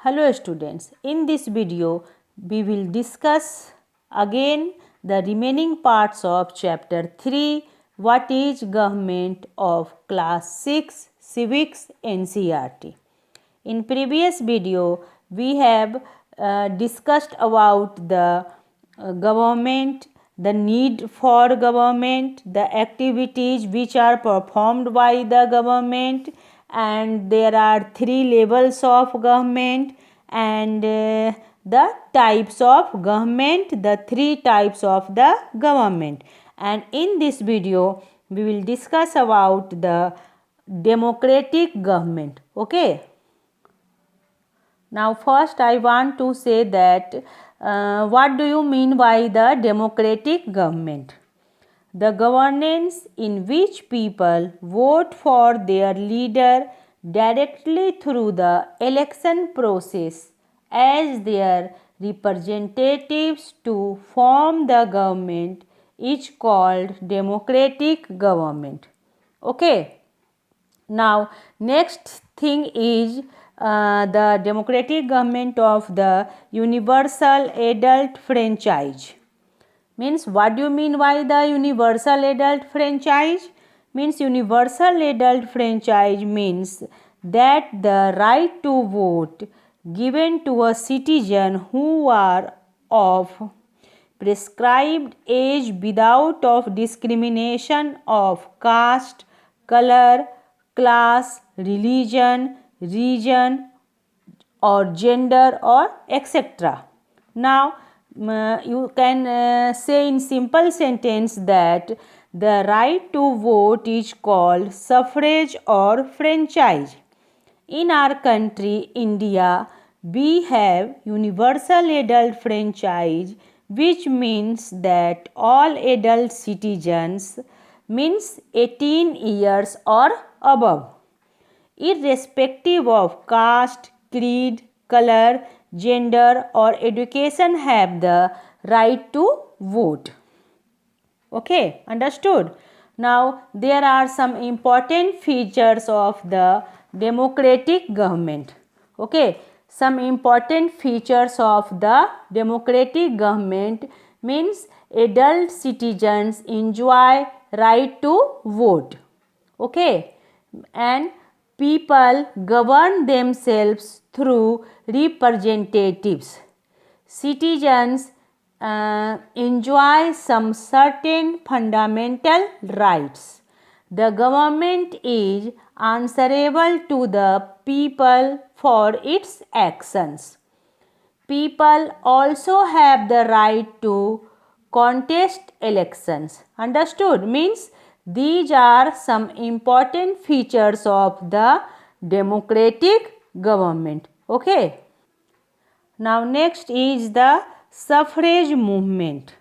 Hello students, in this video we will discuss again the remaining parts of chapter 3, what is government of class 6 civics NCERT. In previous video we have discussed about the government, the need for government, the activities which are performed by the government, and there are three levels of government and the types of government, the three types of the government. And in this video we will discuss about the democratic government. Okay. Now first I want to say that what do you mean by the democratic government? The governance in which people vote for their leader directly through the election process as their representatives to form the government is called democratic government. Okay. Now next thing is the democratic government of the universal adult franchise. Means what do you mean by the universal adult franchise? Means universal adult franchise means that the right to vote given to a citizen who are of prescribed age without of discrimination of caste, color, class, religion, region or gender or etc. Now you can say in simple sentence that the right to vote is called suffrage or franchise. In our country India, we have universal adult franchise, which means that all adult citizens means 18 years or above, irrespective of caste, creed, color, gender or education, have the right to vote. Okay, understood? Now there are some important features of the democratic government. Okay, some important features of the democratic government means adult citizens enjoy right to vote. Okay, and people govern themselves through representatives. Citizens enjoy some certain fundamental rights. The government is answerable to the people for its actions. People also have the right to contest elections. Understood? Means these are some important features of the democratic government. Okay. Now next is the suffrage movement.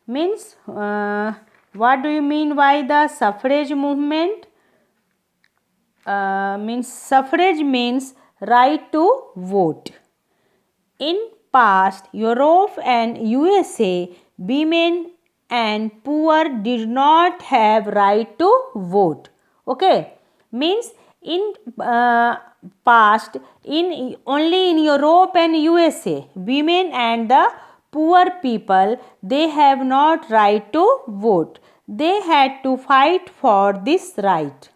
Means what do you mean by the suffrage movement? Means suffrage means right to vote. In past Europe and USA, women and poor did not have right to vote. Okay, means in past in only in Europe and USA, women and the poor people, they have not right to vote. They had to fight for this right.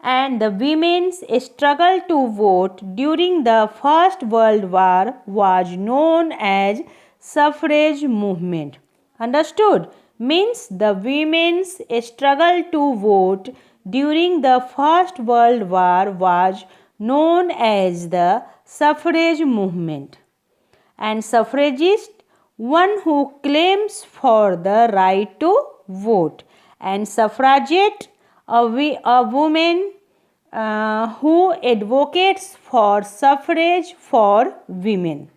And the women's struggle to vote during the First World War was known as suffrage movement. Understood? Means the women's struggle to vote during the First World War was known as the suffrage movement. And suffragist, one who claims for the right to vote, and suffragette, a woman who advocates for suffrage for women.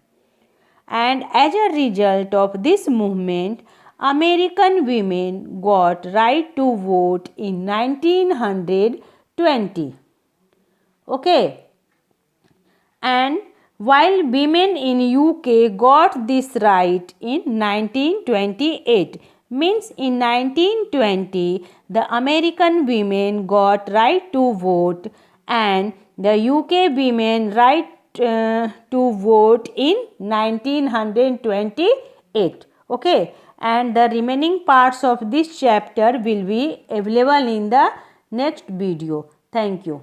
And as a result of this movement, American women got right to vote in 1920. Okay. And while women in UK got this right in 1928. Means in 1920 the American women got right to vote and the UK women to vote in 1928. Okay, and the remaining parts of this chapter will be available in the next video. Thank you.